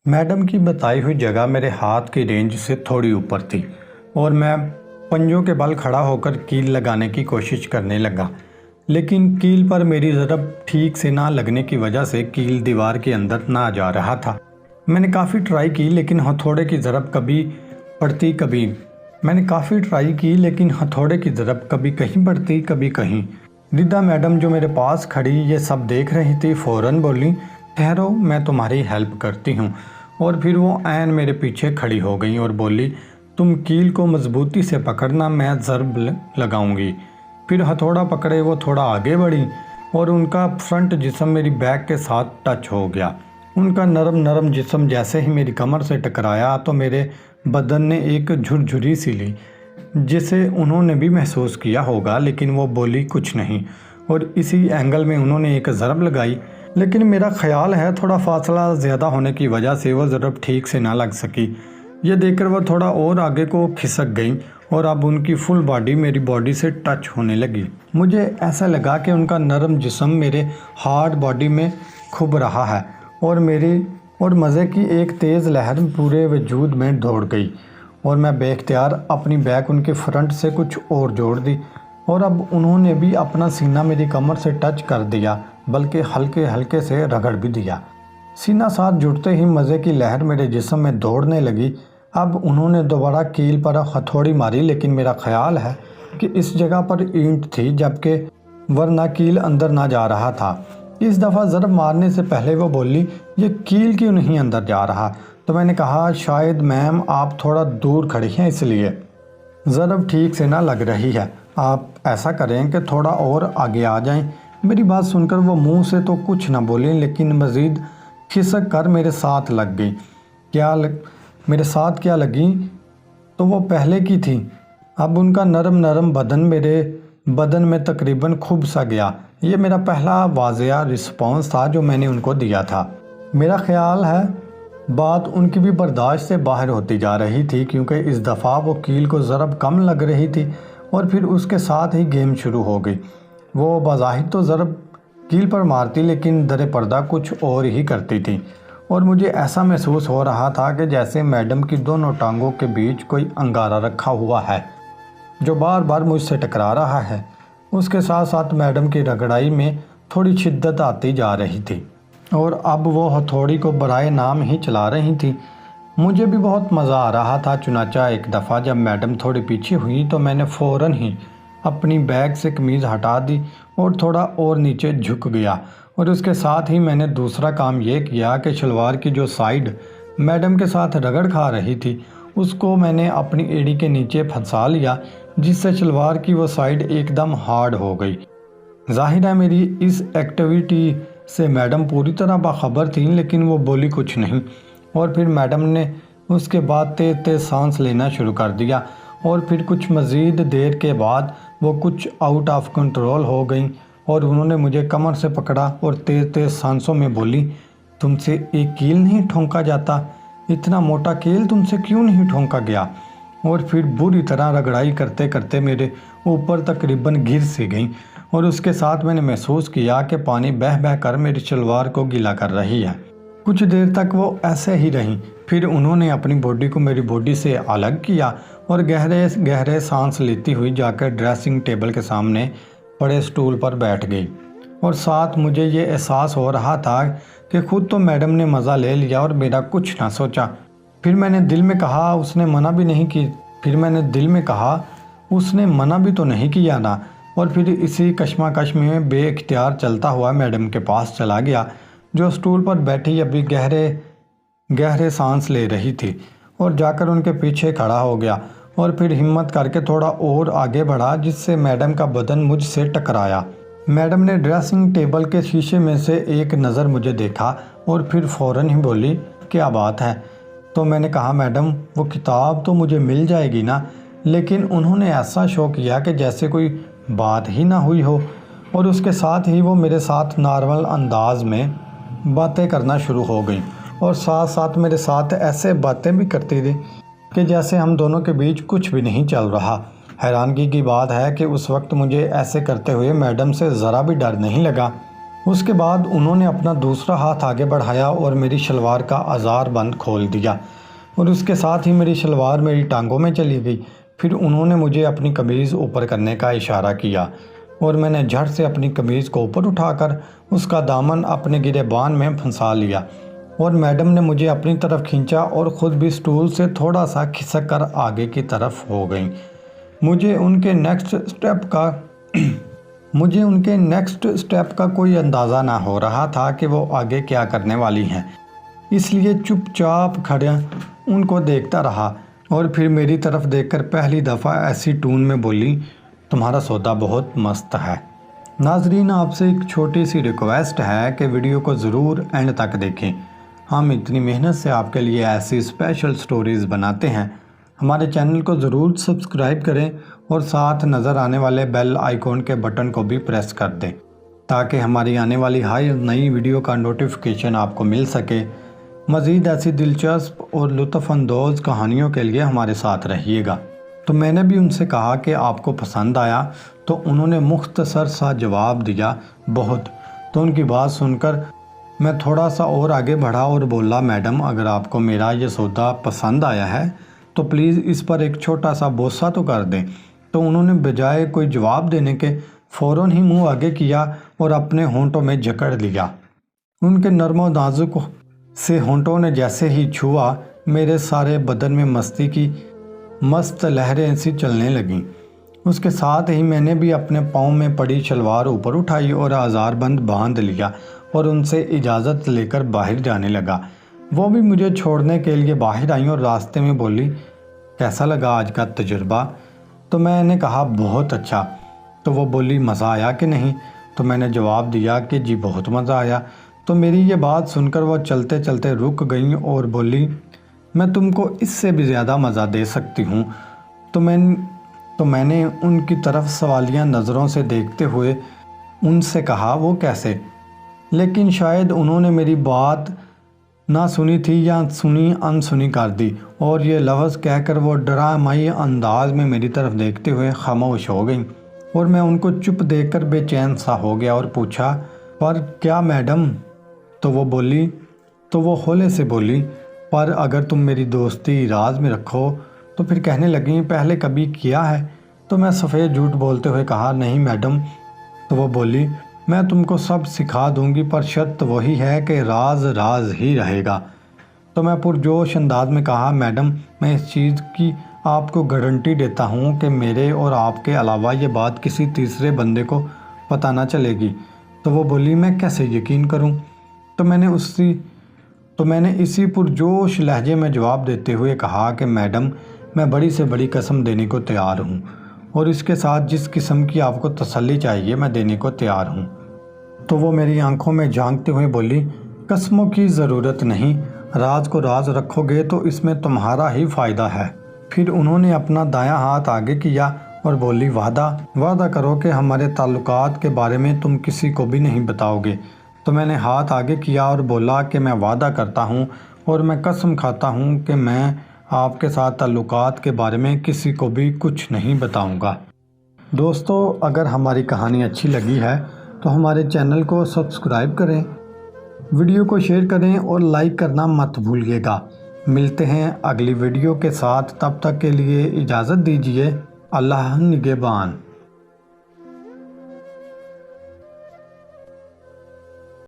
Madam की बताई हुई जगह मेरे हाथ की रेंज से थोड़ी ऊपर थी और मैं पंजों के बल खड़ा होकर कील लगाने की कोशिश करने लगा, लेकिन कील पर मेरी ज़रब ठीक से ना लगने की वजह से कील दीवार के अंदर ना जा रहा था। मैंने काफ़ी ट्राई की लेकिन हथौड़े की ज़रब कभी पड़ती कभी हथौड़े की ज़रब कभी कहीं पड़ती कभी कहीं। रिदा मैडम जो मेरे पास खड़ी ये सब देख रही थी, फ़ौरन बोली, ठहरो मैं तुम्हारी हेल्प करती हूँ। और फिर वो ऐन मेरे पीछे खड़ी हो गई और बोली, तुम कील को मजबूती से पकड़ना, मैं ज़रब लगाऊंगी। फिर हथौड़ा पकड़े वो थोड़ा आगे बढ़ी और उनका फ्रंट जिस्म मेरी बैक के साथ टच हो गया। उनका नरम नरम जिस्म जैसे ही मेरी कमर से टकराया तो मेरे बदन ने एक झुरझुरी सी ली, जिसे उन्होंने भी महसूस किया होगा, लेकिन वो बोली कुछ नहीं। और इसी एंगल में उन्होंने एक ज़रब लगाई, लेकिन मेरा ख्याल है थोड़ा फासला ज़्यादा होने की वजह से वो ज़रब ठीक से ना लग सकी। ये देखकर वो थोड़ा और आगे को खिसक गई और अब उनकी फुल बॉडी मेरी बॉडी से टच होने लगी। मुझे ऐसा लगा कि उनका नरम जिस्म मेरे हार्ड बॉडी में खुब रहा है और मज़े की एक तेज़ लहर पूरे वजूद में दौड़ गई और मैं बेख्तियार अपनी बैक उनके फ्रंट से कुछ और जोड़ दी और अब उन्होंने भी अपना सीना मेरी कमर से टच कर दिया, बल्कि हल्के हल्के से रगड़ भी दिया। सीना साथ जुड़ते ही मज़े की लहर मेरे जिस्म में दौड़ने लगी। अब उन्होंने दोबारा कील पर हथौड़ी मारी, लेकिन मेरा ख्याल है कि इस जगह पर ईंट थी, जबकि वरना कील अंदर ना जा रहा था। इस दफ़ा ज़रब मारने से पहले वो बोली, ये कील क्यों नहीं अंदर जा रहा? तो मैंने कहा, शायद मैम आप थोड़ा दूर खड़ी हैं इसलिए ज़रब ठीक से ना लग रही है। आप ऐसा करें कि थोड़ा और आगे आ जाएं। मेरी बात सुनकर वो मुंह से तो कुछ ना बोली, लेकिन मज़ीद खिसक कर मेरे साथ लग गई। मेरे साथ क्या लगी तो वो पहले की थी। अब उनका नरम नरम बदन मेरे बदन में तकरीबन खुब सा गया। ये मेरा पहला वाज़िया रिस्पॉन्स था जो मैंने उनको दिया था। मेरा ख्याल है बात उनकी भी बर्दाश्त से बाहर होती जा रही थी, क्योंकि इस दफ़ा वो कील को ज़रब कम लग रही थी और फिर उसके साथ ही गेम शुरू हो गई। वो बाज़ाहिर तो ज़रब कील पर मारती, लेकिन दर पर्दा कुछ और ही करती थी और मुझे ऐसा महसूस हो रहा था कि जैसे मैडम की दोनों टांगों के बीच कोई अंगारा रखा हुआ है जो बार बार मुझसे टकरा रहा है। उसके साथ साथ मैडम की रगड़ाई में थोड़ी शिद्दत आती जा रही थी और अब वो हथौड़ी को बराए नाम ही चला रही थी। मुझे भी बहुत मज़ा आ रहा था। चुनाचा एक दफ़ा जब मैडम थोड़ी पीछे हुई तो मैंने फ़ौरन ही अपनी बैग से कमीज़ हटा दी और थोड़ा और नीचे झुक गया और उसके साथ ही मैंने दूसरा काम ये किया कि शलवार की जो साइड मैडम के साथ रगड़ खा रही थी उसको मैंने अपनी एड़ी के नीचे फंसा लिया, जिससे शलवार की वो साइड एकदम हार्ड हो गई। ज़ाहिर है मेरी इस एक्टिविटी से मैडम पूरी तरह बाखबर थी, लेकिन वो बोली कुछ नहीं और फिर मैडम ने उसके बाद तेज़ तेज़ सांस लेना शुरू कर दिया और फिर कुछ मज़ीद देर के बाद वो कुछ आउट ऑफ कंट्रोल हो गई और उन्होंने मुझे कमर से पकड़ा और तेज़ तेज़ सांसों में बोली, तुमसे एक कील नहीं ठोंका जाता? इतना मोटा कील तुमसे क्यों नहीं ठोंका गया? और फिर बुरी तरह रगड़ाई करते करते मेरे ऊपर तकरीबन गिर सी गई और उसके साथ मैंने महसूस किया कि पानी बह बह कर मेरी शलवार को गीला कर रही है। कुछ देर तक वो ऐसे ही रहीं, फिर उन्होंने अपनी बॉडी को मेरी बॉडी से अलग किया और गहरे गहरे सांस लेती हुई जाकर ड्रेसिंग टेबल के सामने पड़े स्टूल पर बैठ गई। और साथ मुझे ये एहसास हो रहा था कि खुद तो मैडम ने मज़ा ले लिया और मेरा कुछ ना सोचा। फिर मैंने दिल में कहा उसने मना भी तो नहीं किया ना। और फिर इसी कश्मकश में बेइख्तियार चलता हुआ मैडम के पास चला गया, जो स्टूल पर बैठी अभी गहरे सांस ले रही थी, और जाकर उनके पीछे खड़ा हो गया और फिर हिम्मत करके थोड़ा और आगे बढ़ा, जिससे मैडम का बदन मुझसे टकराया। मैडम ने ड्रेसिंग टेबल के शीशे में से एक नज़र मुझे देखा और फिर फ़ौरन ही बोली, क्या बात है? तो मैंने कहा, मैडम वो किताब तो मुझे मिल जाएगी ना? लेकिन उन्होंने ऐसा शो किया कि जैसे कोई बात ही ना हुई हो और उसके साथ ही वो मेरे साथ नॉर्मल अंदाज में बातें करना शुरू हो गई और साथ साथ मेरे साथ ऐसे बातें भी करती थी कि जैसे हम दोनों के बीच कुछ भी नहीं चल रहा। हैरानगी की बात है कि उस वक्त मुझे ऐसे करते हुए मैडम से ज़रा भी डर नहीं लगा। اس کے بعد انہوں نے اپنا دوسرا ہاتھ آگے بڑھایا اور میری شلوار کا ازار بند کھول دیا اور اس کے ساتھ ہی میری شلوار میری ٹانگوں میں چلی گئی۔ پھر انہوں نے مجھے اپنی قمیض اوپر کرنے کا اشارہ کیا اور میں نے جھٹ سے اپنی قمیض کو اوپر اٹھا کر اس کا دامن اپنے گریبان میں پھنسا لیا اور میڈم نے مجھے اپنی طرف کھینچا اور خود بھی سٹول سے تھوڑا سا کھسک کر آگے کی طرف ہو گئیں۔ مجھے ان کے نیکسٹ سٹیپ کا کوئی اندازہ نہ ہو رہا تھا کہ وہ آگے کیا کرنے والی ہیں، اس لیے چپ چاپ کھڑے ان کو دیکھتا رہا اور پھر میری طرف دیکھ کر پہلی دفعہ ایسی ٹون میں بولی، تمہارا سودا بہت مست ہے۔ ناظرین، آپ سے ایک چھوٹی سی ریکویسٹ ہے کہ ویڈیو کو ضرور اینڈ تک دیکھیں۔ ہم اتنی محنت سے آپ کے لیے ایسی اسپیشل سٹوریز بناتے ہیں۔ ہمارے چینل کو ضرور سبسکرائب کریں اور ساتھ نظر آنے والے بیل آئیکن کے بٹن کو بھی پریس کر دیں تاکہ ہماری آنے والی ہر نئی ویڈیو کا نوٹیفیکیشن آپ کو مل سکے۔ مزید ایسی دلچسپ اور لطف اندوز کہانیوں کے لیے ہمارے ساتھ رہیے گا۔ تو میں نے بھی ان سے کہا کہ آپ کو پسند آیا، تو انہوں نے مختصر سا جواب دیا، بہت۔ تو ان کی بات سن کر میں تھوڑا سا اور آگے بڑھا اور بولا، میڈم اگر آپ کو میرا یہ سودا پسند آیا ہے تو پلیز اس پر ایک چھوٹا سا بوسہ تو کر دیں۔ تو انہوں نے بجائے کوئی جواب دینے کے فوراً ہی منہ آگے کیا اور اپنے ہونٹوں میں جکڑ لیا۔ ان کے نرم و نازک سے ہونٹوں نے جیسے ہی چھوا، میرے سارے بدن میں مستی کی مست لہریں سی چلنے لگیں۔ اس کے ساتھ ہی میں نے بھی اپنے پاؤں میں پڑی شلوار اوپر اٹھائی اور آزار بند باندھ لیا اور ان سے اجازت لے کر باہر جانے لگا۔ وہ بھی مجھے چھوڑنے کے لیے باہر آئیں اور راستے میں بولی، کیسا لگا آج کا تجربہ؟ تو میں نے کہا، بہت اچھا۔ تو وہ بولی، مزہ آیا کہ نہیں؟ تو میں نے جواب دیا کہ جی بہت مزہ آیا۔ تو میری یہ بات سن کر وہ چلتے چلتے رک گئیں اور بولی، میں تم کو اس سے بھی زیادہ مزہ دے سکتی ہوں۔ تو میں نے ان کی طرف سوالیہ نظروں سے دیکھتے ہوئے ان سے کہا، وہ کیسے؟ لیکن شاید انہوں نے میری بات نہ سنی تھی یا سنی انسنی کر دی اور یہ لفظ کہہ کر وہ ڈرامائی انداز میں میری طرف دیکھتے ہوئے خاموش ہو گئیں اور میں ان کو چپ دیکھ کر بے چین سا ہو گیا اور پوچھا، پر کیا میڈم؟ تو وہ ہولے سے بولی، پر اگر تم میری دوستی راز میں رکھو۔ تو پھر کہنے لگیں، پہلے کبھی کیا ہے؟ تو میں سفید جھوٹ بولتے ہوئے کہا، نہیں میڈم۔ تو وہ بولی، میں تم کو سب سکھا دوں گی، پر شرط وہی ہے کہ راز راز ہی رہے گا۔ تو میں پرجوش انداز میں کہا، میڈم میں اس چیز کی آپ کو گارنٹی دیتا ہوں کہ میرے اور آپ کے علاوہ یہ بات کسی تیسرے بندے کو پتہ نہ چلے گی۔ تو وہ بولی، میں کیسے یقین کروں؟ تو میں نے اسی پرجوش لہجے میں جواب دیتے ہوئے کہا کہ میڈم میں بڑی سے بڑی قسم دینے کو تیار ہوں اور اس کے ساتھ جس قسم کی آپ کو تسلی چاہیے میں دینے کو تیار ہوں۔ تو وہ میری آنکھوں میں جھانکتے ہوئے بولی، قسموں کی ضرورت نہیں، راز کو راز رکھو گے تو اس میں تمہارا ہی فائدہ ہے۔ پھر انہوں نے اپنا دایاں ہاتھ آگے کیا اور بولی، وعدہ کرو کہ ہمارے تعلقات کے بارے میں تم کسی کو بھی نہیں بتاؤ گے۔ تو میں نے ہاتھ آگے کیا اور بولا کہ میں وعدہ کرتا ہوں اور میں قسم کھاتا ہوں کہ میں آپ کے ساتھ تعلقات کے بارے میں کسی کو بھی کچھ نہیں بتاؤں گا۔ دوستو، اگر ہماری کہانی اچھی لگی ہے تو ہمارے چینل کو سبسکرائب کریں، ویڈیو کو شیئر کریں اور لائک کرنا مت بھولیے گا۔ ملتے ہیں اگلی ویڈیو کے ساتھ، تب تک کے لیے اجازت دیجیے۔ اللہ نگہبان۔